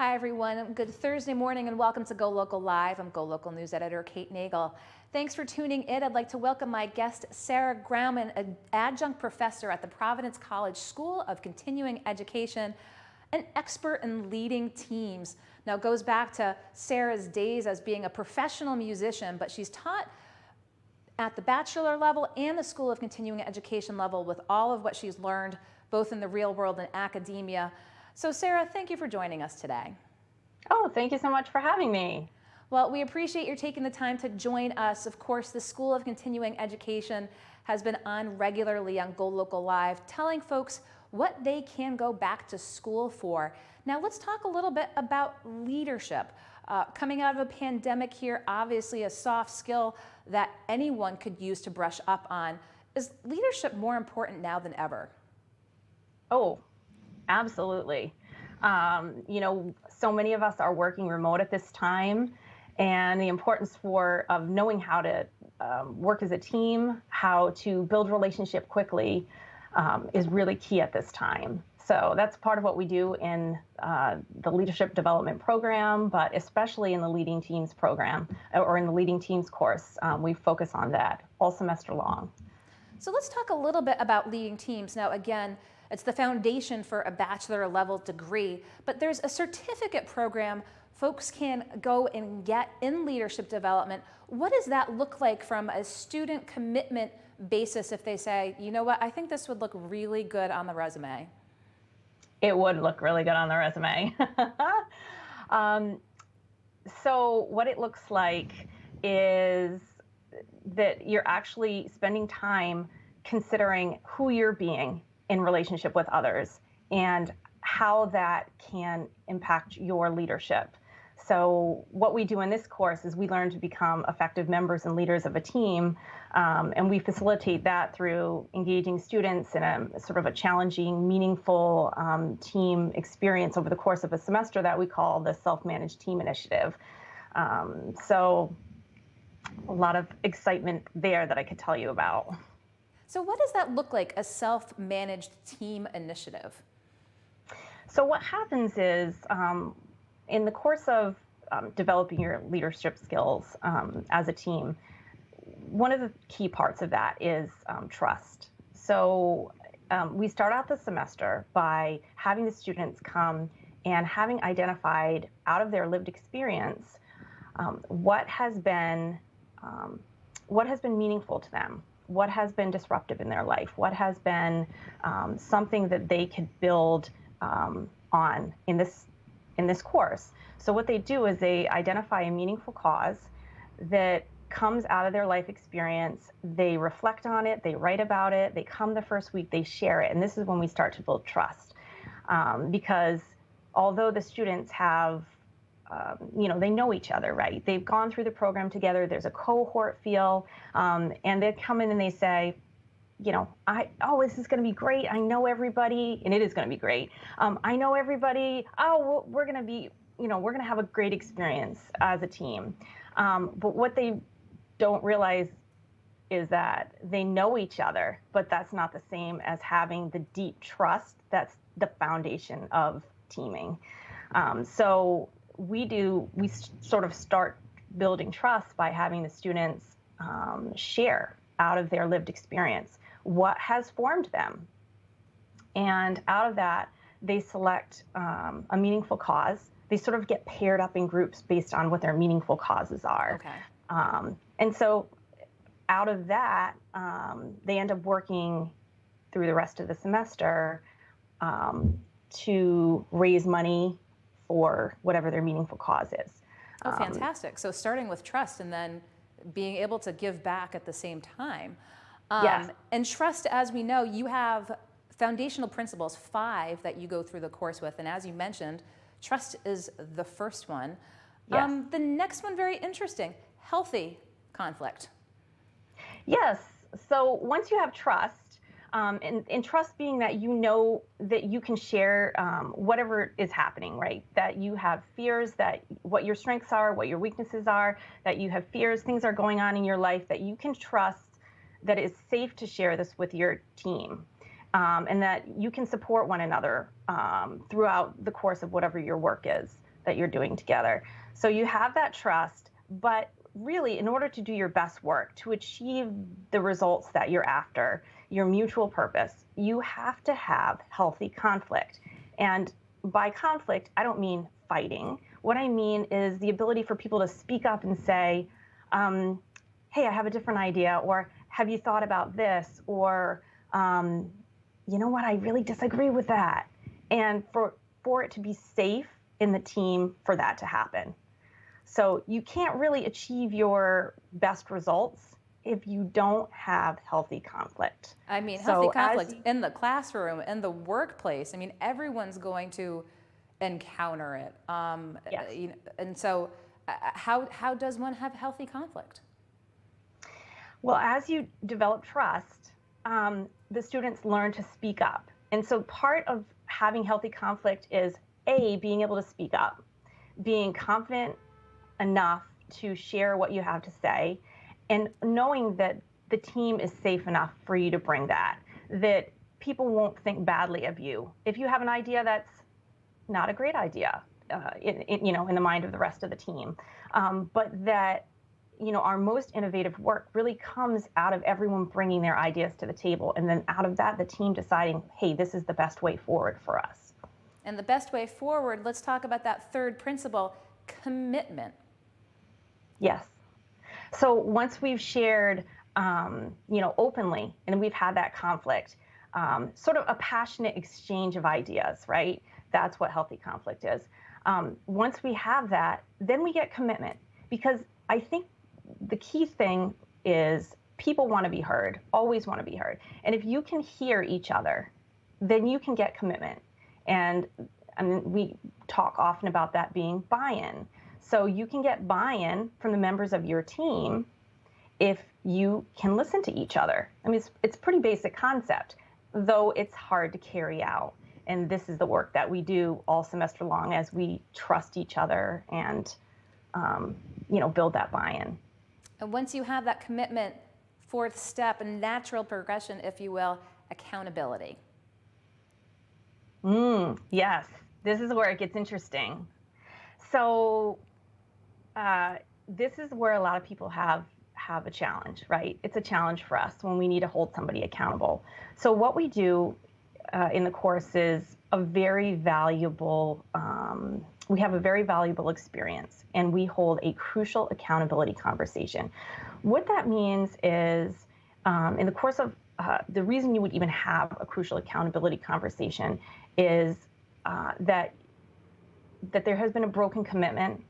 Hi, everyone. Good Thursday morning and welcome to GoLocal Live. I'm GoLocal News Editor Kate Nagel. Thanks for tuning in. I'd like to welcome my guest, Sarah Graumann, an adjunct professor at the Providence College School of Continuing Education, an expert in leading teams. Now, it goes back to Sarah's days as being a professional musician, but she's taught at the bachelor level and the School of Continuing Education level with all of what she's learned, both in the real world and academia. So Sarah, thank you for joining us today. Oh, thank you so much for having me. Well, we appreciate your taking the time to join us. Of course, the School of Continuing Education has been on regularly on GoLocal Live, telling folks what they can go back to school for. Now, let's talk a little bit about leadership. Coming out of a pandemic here, obviously a soft skill that anyone could use to brush up on. Is leadership more important now than ever? Oh, absolutely. So many of us are working remote at this time, and the importance of knowing how to work as a team, how to build relationship quickly is really key at this time. So that's part of what we do in the leadership development program, but especially in the leading teams program or in the leading teams course. We focus on that all semester long. So let's talk a little bit about leading teams. Now, again, it's the foundation for a bachelor level degree, but there's a certificate program folks can go and get in leadership development. What does that look like from a student commitment basis if they say, you know what, I think this would look really good on the resume? It would look really good on the resume. So what it looks like is that you're actually spending time considering who you're being in relationship with others and how that can impact your leadership. So what we do in this course is we learn to become effective members and leaders of a team, and we facilitate that through engaging students in a sort of a challenging, meaningful team experience over the course of a semester that we call the Self-Managed Team Initiative. So a lot of excitement there that I could tell you about. So what does that look like, a self-managed team initiative? So what happens is in the course of developing your leadership skills as a team, one of the key parts of that is trust. So we start out the semester by having the students come and having identified out of their lived experience what has been meaningful to them, what has been disruptive in their life, what has been something that they could build on in this course. So what they do is they identify a meaningful cause that comes out of their life experience. They reflect on it, they write about it, they come the first week, they share it. And this is when we start to build trust. Because although the students have, they know each other, right? They've gone through the program together, there's a cohort feel, and they come in and they say, this is going to be great. I know everybody, and it is going to be great. I know everybody. Oh, we're going to have a great experience as a team. But what they don't realize is that they know each other, but that's not the same as having the deep trust that's the foundation of teaming. So we sort of start building trust by having the students share out of their lived experience what has formed them. And out of that, they select a meaningful cause. They sort of get paired up in groups based on what their meaningful causes are. Okay. And so out of that, they end up working through the rest of the semester to raise money for whatever their meaningful cause is. Oh, fantastic. So starting with trust and then being able to give back at the same time. Yes. And trust, as we know, you have foundational principles, 5 that you go through the course with. And as you mentioned, trust is the first one. Yes. The next one, very interesting, healthy conflict. Yes. So once you have trust, and trust being that you know that you can share whatever is happening, right? That you have fears, that what your strengths are, what your weaknesses are, that you have fears, things are going on in your life that you can trust that it's safe to share this with your team, and that you can support one another throughout the course of whatever your work is. that you're doing together. So you have that trust, but really, in order to do your best work, to achieve the results that you're after, your mutual purpose, you have to have healthy conflict. And by conflict, I don't mean fighting. What I mean is the ability for people to speak up and say, hey, I have a different idea, or have you thought about this? Or, you know what, I really disagree with that. And for it to be safe in the team for that to happen. So you can't really achieve your best results if you don't have healthy conflict. I mean, healthy conflict in the classroom, in the workplace. I mean, everyone's going to encounter it. Yes. And so how does one have healthy conflict? Well, as you develop trust, the students learn to speak up. And so part of having healthy conflict is A, being able to speak up, being confident enough to share what you have to say, and knowing that the team is safe enough for you to bring that people won't think badly of you. If you have an idea that's not a great idea, in the mind of the rest of the team, but that, our most innovative work really comes out of everyone bringing their ideas to the table. And then out of that, the team deciding, hey, this is the best way forward for us. And the best way forward, let's talk about that third principle, commitment. Yes. So once we've shared, openly, and we've had that conflict, sort of a passionate exchange of ideas, right? That's what healthy conflict is. Once we have that, then we get commitment, because I think the key thing is people want to be heard, always want to be heard. And if you can hear each other, then you can get commitment. And we talk often about that being buy-in. So you can get buy-in from the members of your team if you can listen to each other. I mean, it's pretty basic concept, though it's hard to carry out. And this is the work that we do all semester long as we trust each other and, build that buy-in. And once you have that commitment, fourth step, a natural progression, if you will, accountability. Yes, this is where it gets interesting. So this is where a lot of people have a challenge, right? It's a challenge for us when we need to hold somebody accountable. So what we do in the course is we have a very valuable experience, and we hold a crucial accountability conversation. What that means is in the course of the reason you would even have a crucial accountability conversation is that there has been a broken commitment,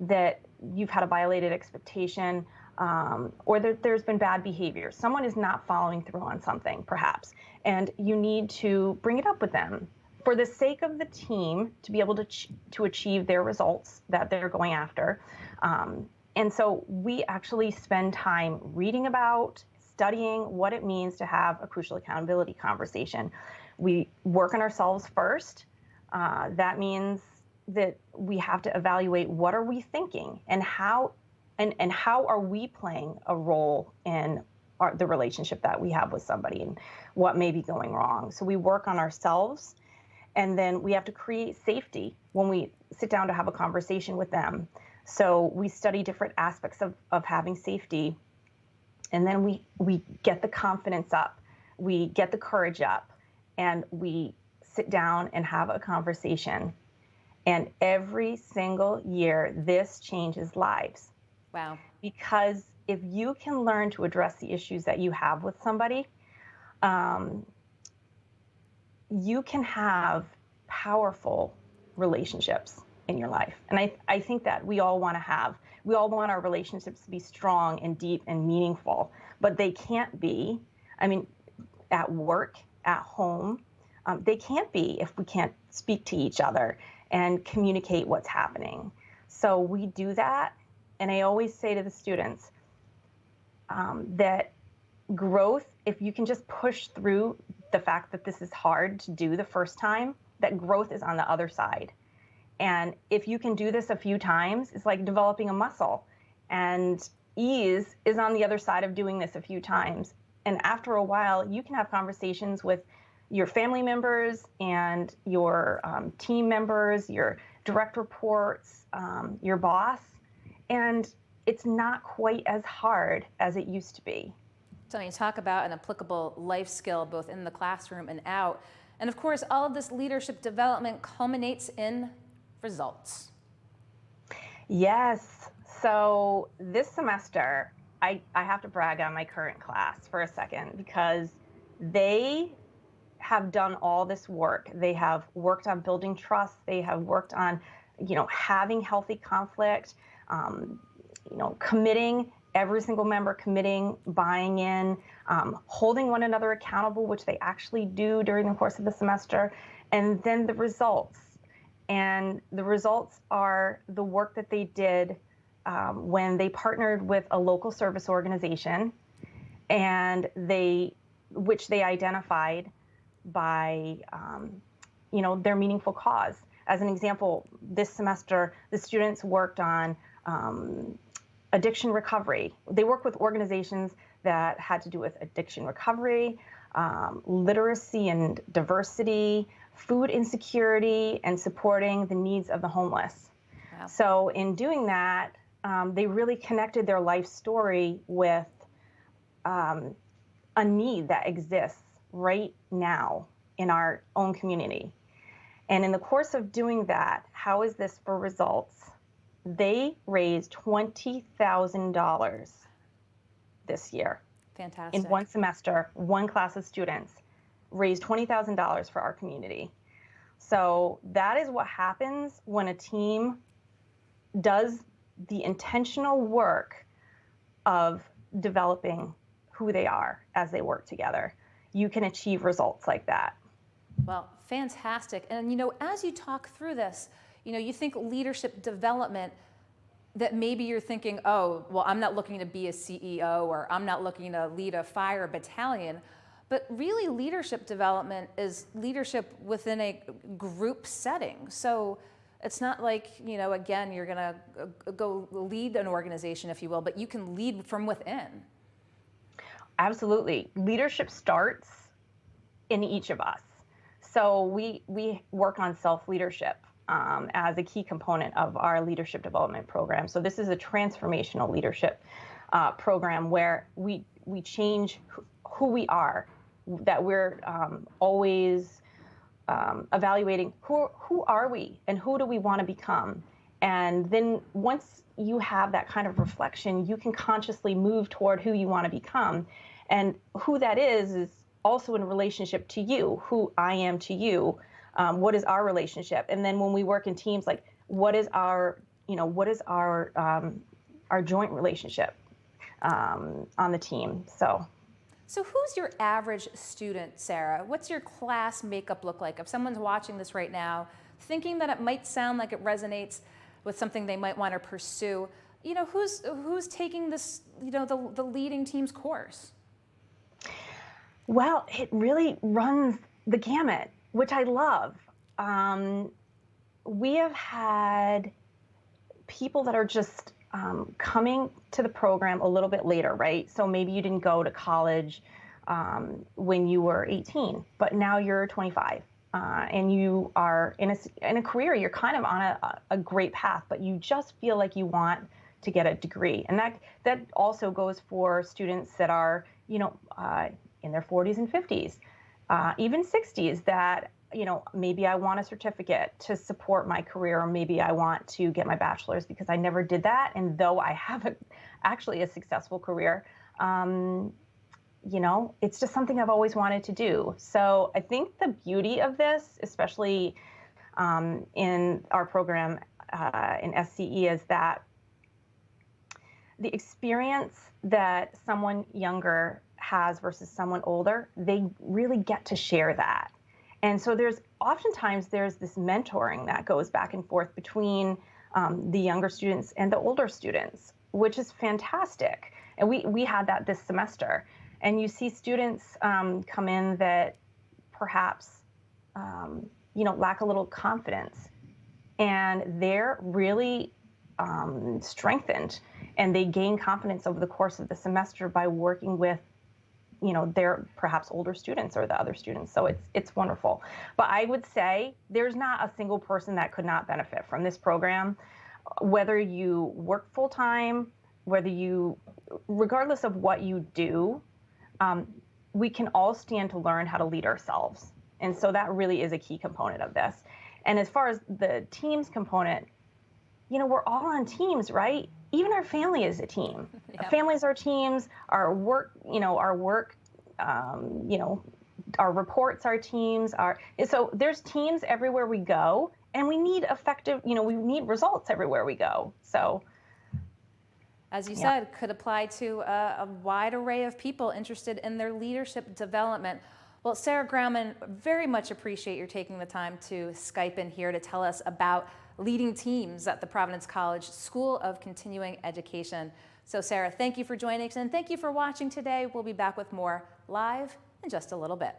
that you've had a violated expectation, or that there's been bad behavior. Someone is not following through on something, perhaps, and you need to bring it up with them for the sake of the team to be able to achieve their results that they're going after. And so we actually spend time reading about, studying what it means to have a crucial accountability conversation. We work on ourselves first. That means that we have to evaluate what are we thinking and how are we playing a role in the relationship that we have with somebody and what may be going wrong. So we work on ourselves, and then we have to create safety when we sit down to have a conversation with them. So we study different aspects of having safety, and then we get the confidence up, we get the courage up, and we sit down and have a conversation. And every single year, this changes lives. Wow. Because if you can learn to address the issues that you have with somebody, you can have powerful relationships in your life. And I think that we all want our relationships to be strong and deep and meaningful, but they can't be, at work, at home, they can't be if we can't speak to each other and communicate what's happening. So we do that. And I always say to the students that growth, if you can just push through the fact that this is hard to do the first time, that growth is on the other side. And if you can do this a few times, it's like developing a muscle. And ease is on the other side of doing this a few times. And after a while, you can have conversations with your family members and your team members, your direct reports, your boss, and it's not quite as hard as it used to be. So when you talk about an applicable life skill both in the classroom and out, and of course all of this leadership development culminates in results. Yes. So this semester, I have to brag on my current class for a second because they have done all this work. They have worked on building trust. They have worked on, having healthy conflict, committing, every single member committing, buying in, holding one another accountable, which they actually do during the course of the semester, and then the results. And the results are the work that they did when they partnered with a local service organization, and which they identified by, their meaningful cause. As an example, this semester, the students worked on addiction recovery. They work with organizations that had to do with addiction recovery, literacy and diversity, food insecurity, and supporting the needs of the homeless. Wow. So in doing that, they really connected their life story with a need that exists right now in our own community. And in the course of doing that, how is this for results? They raised $20,000 this year. Fantastic. In one semester, one class of students raised $20,000 for our community. So that is what happens when a team does the intentional work of developing who they are as they work together. You can achieve results like that. Well, fantastic. And as you talk through this, you think leadership development, that maybe you're thinking, oh, well, I'm not looking to be a CEO, or I'm not looking to lead a fire battalion. But really, leadership development is leadership within a group setting. So it's not like, again, you're going to go lead an organization, if you will, but you can lead from within. Absolutely. Leadership starts in each of us. So we work on self-leadership as a key component of our leadership development program. So this is a transformational leadership program where we change who we are, that we're always evaluating who are we and who do we want to become. And then once you have that kind of reflection, you can consciously move toward who you want to become. And who that is also in relationship to you, who I am to you. What is our relationship? And then when we work in teams, like what is our joint relationship on the team? So who's your average student, Sarah? What's your class makeup look like? If someone's watching this right now, thinking that it might sound like it resonates with something they might want to pursue, who's taking this, the leading team's course? Well, it really runs the gamut, which I love. We have had people that are just coming to the program a little bit later, right? So maybe you didn't go to college when you were 18, but now you're 25 and you are in a career. You're kind of on a great path, but you just feel like you want to get a degree. And that also goes for students that are, in their 40s and 50s, even 60s, that, maybe I want a certificate to support my career, or maybe I want to get my bachelor's because I never did that. And though I have actually a successful career, it's just something I've always wanted to do. So I think the beauty of this, especially in our program in SCE, is that the experience that someone younger has versus someone older, they really get to share that. And so oftentimes there's this mentoring that goes back and forth between the younger students and the older students, which is fantastic. And we had that this semester. And you see students come in that perhaps, lack a little confidence, and they're really strengthened, and they gain confidence over the course of the semester by working with they're perhaps older students or the other students. So it's wonderful. But I would say there's not a single person that could not benefit from this program, whether you work full time, regardless of what you do, we can all stand to learn how to lead ourselves. And so that really is a key component of this. And as far as the teams component, we're all on teams, right? Even our family is a team. Yeah. Families are teams. Our work, our reports are teams. So there's teams everywhere we go, and we need we need results everywhere we go. So, as you said, could apply to a wide array of people interested in their leadership development. Well, Sarah Graumann, very much appreciate your taking the time to Skype in here to tell us about leading teams at the Providence College School of Continuing Education. So Sarah, thank you for joining us, and thank you for watching today. We'll be back with more live in just a little bit.